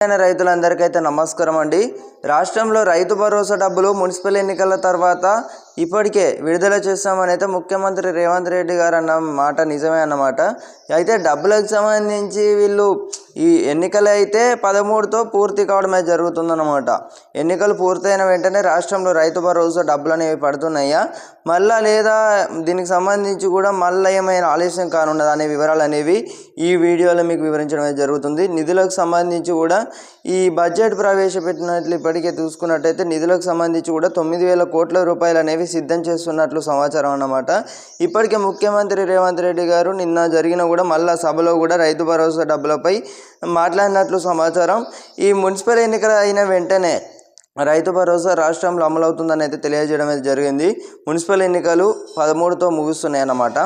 రైతులందరికైతే నమస్కారం అండి. రాష్ట్రంలో రైతు భరోసా డబ్బులు మున్సిపల్ ఎన్నికల తర్వాత ఇప్పటికే విడుదల చేస్తామని అయితే ముఖ్యమంత్రి రేవంత్ రెడ్డి గారు అన్న మాట నిజమే అన్నమాట. అయితే డబ్బులకు సంబంధించి వీళ్ళు ఈ ఎన్నికలు అయితే 13తో పూర్తి కావడమే జరుగుతుందన్నమాట. ఎన్నికలు పూర్తయిన వెంటనే రాష్ట్రంలో రైతు భరోసా డబ్బులు అనేవి పడుతున్నాయా మళ్ళా లేదా దీనికి సంబంధించి కూడా మళ్ళీ ఏమైనా ఆలస్యం కానున్నదా అనే వివరాలు అనేవి ఈ వీడియోలో మీకు వివరించడం జరుగుతుంది. నిధులకు సంబంధించి కూడా ఈ బడ్జెట్ ప్రవేశపెట్టినట్లు ఇప్పటికే చూసుకున్నట్టయితే నిధులకు సంబంధించి కూడా 9,000 కోట్ల రూపాయలు అనేవి సిద్ధం చేస్తున్నట్లు సమాచారం అన్నమాట. ఇప్పటికే ముఖ్యమంత్రి రేవంత్ రెడ్డి గారు నిన్న జరిగిన కూడా మళ్ళా సభలో కూడా రైతు భరోసా డబ్బులపై మాట్లాడినట్లు సమాచారం. ఈ మున్సిపల్ ఎన్నికలు అయిన వెంటనే రైతు భరోసా రాష్ట్రంలో అమలవుతుందని అయితే తెలియజేయడం అయితే జరిగింది. మున్సిపల్ ఎన్నికలు 13తో ముగుస్తున్నాయి అన్నమాట.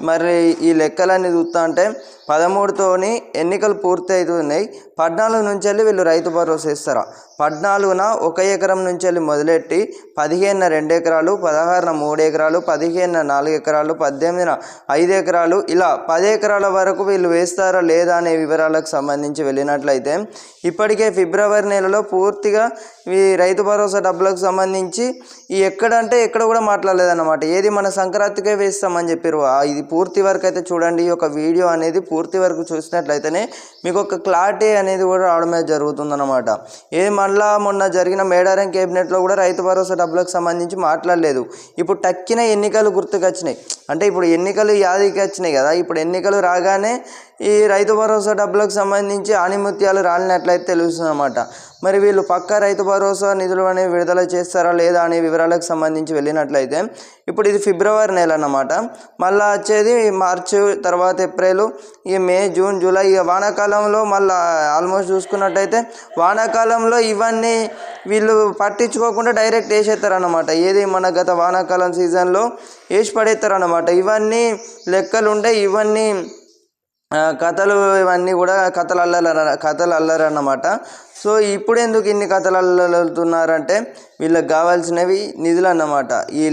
మరి ఈ లెక్కలన్నీ చూస్తా అంటే 13తోని ఎన్నికలు పూర్తి అవుతున్నాయి. 14 నుంచి వెళ్ళి వీళ్ళు రైతు భరోసా ఇస్తారా, 14న 1 ఎకరం నుంచి వెళ్ళి మొదలెట్టి 15న 2 ఎకరాలు, 16న 3 ఎకరాలు, 15న 4 ఎకరాలు, 18న 5 ఎకరాలు, ఇలా 10 ఎకరాల వరకు వీళ్ళు వేస్తారా లేదా అనే వివరాలకు సంబంధించి వెళ్ళినట్లయితే ఇప్పటికే ఫిబ్రవరి నెలలో పూర్తిగా ఈ రైతు భరోసా డబ్బులకు సంబంధించి ఎక్కడంటే ఎక్కడ కూడా మాట్లాడలేదన్నమాట. ఏది మన సంక్రాంతికే వేస్తామని చెప్పారు. ఇది పూర్తి వరకు అయితే చూడండి. ఈ యొక్క వీడియో అనేది పూర్తి వరకు చూసినట్లయితేనే మీకు ఒక క్లారిటీ అనేది కూడా రావడమే జరుగుతుందన్నమాట. ఏది మళ్ళా మొన్న జరిగిన మేడారం కేబినెట్లో కూడా రైతు భరోసా డబ్బులకు సంబంధించి మాట్లాడలేదు. ఇప్పుడు టక్కిన ఎన్నికలు గుర్తుకొచ్చినాయి. అంటే ఇప్పుడు ఎన్నికలు యాదికి వచ్చినాయి కదా, ఇప్పుడు ఎన్నికలు రాగానే ఈ రైతు భరోసా డబ్బులకు సంబంధించి ఆణిముత్యాలు రాలినట్లయితే తెలుస్తుంది అన్నమాట. మరి వీళ్ళు పక్కా రైతు భరోసా నిధులు అనేవి విడుదల చేస్తారా లేదా అనే వివరాలకు సంబంధించి వెళ్ళినట్లయితే ఇప్పుడు ఇది ఫిబ్రవరి నెల అన్నమాట. మళ్ళీ వచ్చేది మార్చి, తర్వాత ఏప్రిల్, ఈ మే, జూన్, జూలై, ఇక వానాకాలంలో మళ్ళీ ఆల్మోస్ట్ చూసుకున్నట్టయితే వానాకాలంలో ఇవన్నీ వీళ్ళు పట్టించుకోకుండా డైరెక్ట్ వేసేస్తారన్నమాట. ఏది మన గత వానాకాలం సీజన్లో వేసి పడేస్తారన్నమాట. ఇవన్నీ లెక్కలు ఉంటాయి, ఇవన్నీ కథలు, ఇవన్నీ కూడా కథలు అల్లరన్నమాట. సో ఇప్పుడు ఎందుకు ఇన్ని కథలు అల్లుతున్నారంటే వీళ్ళకి కావాల్సినవి నిధులు అన్నమాట. ఈ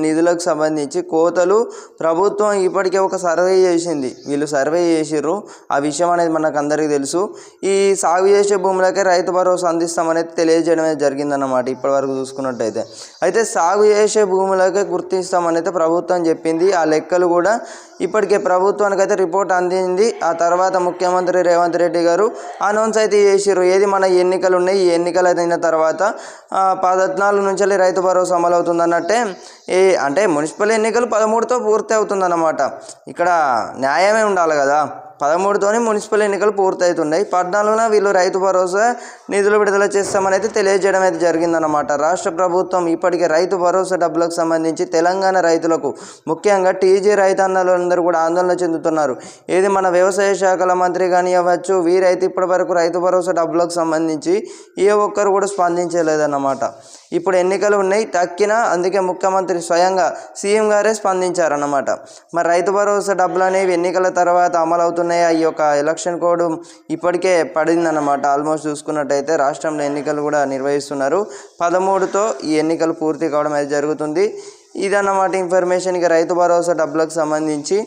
నిధులకు సంబంధించి కోతలు ప్రభుత్వం ఇప్పటికే ఒక సర్వే చేసింది. వీళ్ళు సర్వే చేసిర్రు, ఆ విషయం అనేది మనకు అందరికీ తెలుసు. ఈ సాగు చేసే భూములకే రైతు భరోసా అందిస్తామనేది తెలియజేయడమే జరిగిందన్నమాట ఇప్పటివరకు చూసుకున్నట్టయితే. అయితే సాగు చేసే భూములకే గుర్తిస్తామనైతే ప్రభుత్వం చెప్పింది. ఆ లెక్కలు కూడా ఇప్పటికే ప్రభుత్వానికి అయితే రిపోర్ట్ అందింది. ఆ తర్వాత ముఖ్యమంత్రి రేవంత్ రెడ్డి గారు అనౌన్స్ అయితే చేసిర్రు. ఏది మన ఎన్నికలు ఉన్నాయి, ఈ ఎన్నికలు అయిన తర్వాత 14 నుంచి రైతు భరోసా అమలు అవుతుంది అన్నట్టే. అంటే మున్సిపల్ ఎన్నికలు 13తో పూర్తి అవుతుందన్నమాట. ఇక్కడ న్యాయమే ఉండాలి కదా. 13తోనే మున్సిపల్ ఎన్నికలు పూర్తవుతున్నాయి. 14న వీళ్ళు రైతు భరోసా నిధులు విడుదల చేస్తామని అయితే తెలియజేయడం అయితే జరిగిందన్నమాట. రాష్ట్ర ప్రభుత్వం ఇప్పటికే రైతు భరోసా డబ్బులకు సంబంధించి తెలంగాణ రైతులకు, ముఖ్యంగా టీజీ రైతన్నలందరూ కూడా ఆందోళన చెందుతున్నారు. ఏది మన వ్యవసాయ శాఖల మంత్రి కానివ్వచ్చు, వీరైతే ఇప్పటి వరకు రైతు భరోసా డబ్బులకు సంబంధించి ఏ ఒక్కరు కూడా స్పందించలేదన్నమాట. ఇప్పుడు ఎన్నికలు ఉన్నాయి తక్కిన, అందుకే ముఖ్యమంత్రి స్వయంగా సీఎం గారే స్పందించారన్నమాట. మరి రైతు భరోసా డబ్బులు అనేవి ఎన్నికల తర్వాత అమలు అవుతున్నాయి. ఈ యొక్క ఎలక్షన్ కోడ్ ఇప్పటికే పడిందన్నమాట. ఆల్మోస్ట్ చూసుకున్నట్టయితే రాష్ట్రంలో ఎన్నికలు కూడా నిర్వహిస్తున్నారు. 13తో ఈ ఎన్నికలు పూర్తి కావడం అయితే జరుగుతుంది. ఇదన్నమాట ఇన్ఫర్మేషన్. ఇక రైతు భరోసా డబ్బులకు సంబంధించి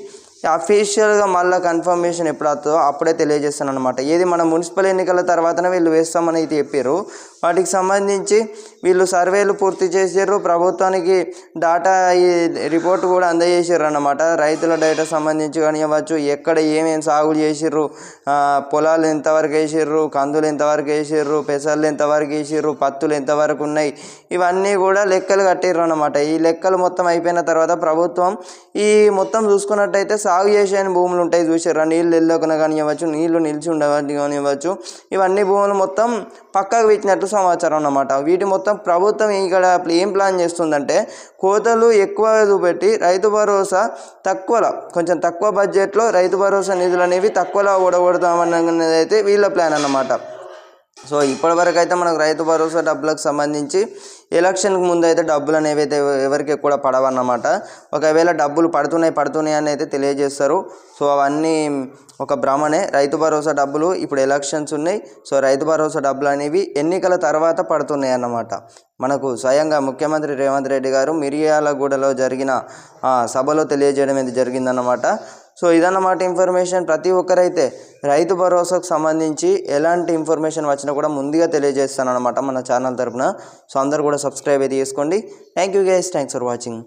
అఫీషియల్గా మళ్ళీ కన్ఫర్మేషన్ ఎప్పుడు అవుతుందో అప్పుడే తెలియజేస్తాను అనమాట. ఏది మన మున్సిపల్ ఎన్నికల తర్వాతనే వీళ్ళు వేస్తామని అయితే చెప్పారు. వాటికి సంబంధించి వీళ్ళు సర్వేలు పూర్తి చేసారు, ప్రభుత్వానికి డాటా రిపోర్ట్ కూడా అందజేసారు అన్నమాట. రైతుల డేటా సంబంధించి కానివ్వచ్చు, ఎక్కడ ఏమేమి సాగులు చేసిర్రు, పొలాలు ఎంతవరకు వేసిర్రు, కందులు ఎంతవరకు వేసిర్రు, పెసర్లు ఎంతవరకు వేసిర్రు, పత్తులు ఎంతవరకు ఉన్నాయి, ఇవన్నీ కూడా లెక్కలు కట్టిర్రు అన్నమాట. ఈ లెక్కలు మొత్తం అయిపోయిన తర్వాత ప్రభుత్వం ఈ మొత్తం చూసుకున్నట్టయితే సాగు చేసే భూములు ఉంటాయి చూసారా, నీళ్ళు వెళ్ళకుండా కానివ్వచ్చు, నీళ్లు నిలిచి ఉండవని కానివ్వచ్చు, ఇవన్నీ భూములు మొత్తం పక్కకు పెట్టినట్టు సమాచారం అన్నమాట. వీటి మొత్తం ప్రభుత్వం ఇక్కడ ఏం ప్లాన్ చేస్తుందంటే కోతలు ఎక్కువ చూపెట్టి రైతు భరోసా తక్కువలో, కొంచెం తక్కువ బడ్జెట్లో రైతు భరోసా నిధులు అనేవి తక్కువలో ఓడగొడతామన్నది అయితే వీళ్ళ ప్లాన్ అన్నమాట. సో ఇప్పటివరకు అయితే మనకు రైతు భరోసా డబ్బులకు సంబంధించి ఎలక్షన్కి ముందు అయితే డబ్బులు అనేవి అయితే ఎవరికి కూడా పడవన్నమాట. ఒకవేళ డబ్బులు పడుతున్నాయి అని అయితే తెలియజేస్తారు. సో అవన్నీ ఒక భ్రమనే. రైతు భరోసా డబ్బులు ఇప్పుడు ఎలక్షన్స్ ఉన్నాయి. సో రైతు భరోసా డబ్బులు అనేవి ఎన్నికల తర్వాత పడుతున్నాయి అన్నమాట. మనకు స్వయంగా ముఖ్యమంత్రి రేవంత్ రెడ్డి గారు మిర్యాలగూడలో జరిగిన సభలో తెలియజేయడం అనేది జరిగిందన్నమాట. సో ఇదన్నమాట ఇన్ఫర్మేషన్. ప్రతి ఒక్కరైతే రైతు భరోసాకు సంబంధించి ఎలాంటి ఇన్ఫర్మేషన్ వచ్చినా కూడా ముందుగా తెలియజేస్తాను అనమాట మన ఛానల్ తరపున. సో అందరు కూడా సబ్స్క్రైబ్ అయితే చేసుకోండి. Thank you guys, thanks for watching.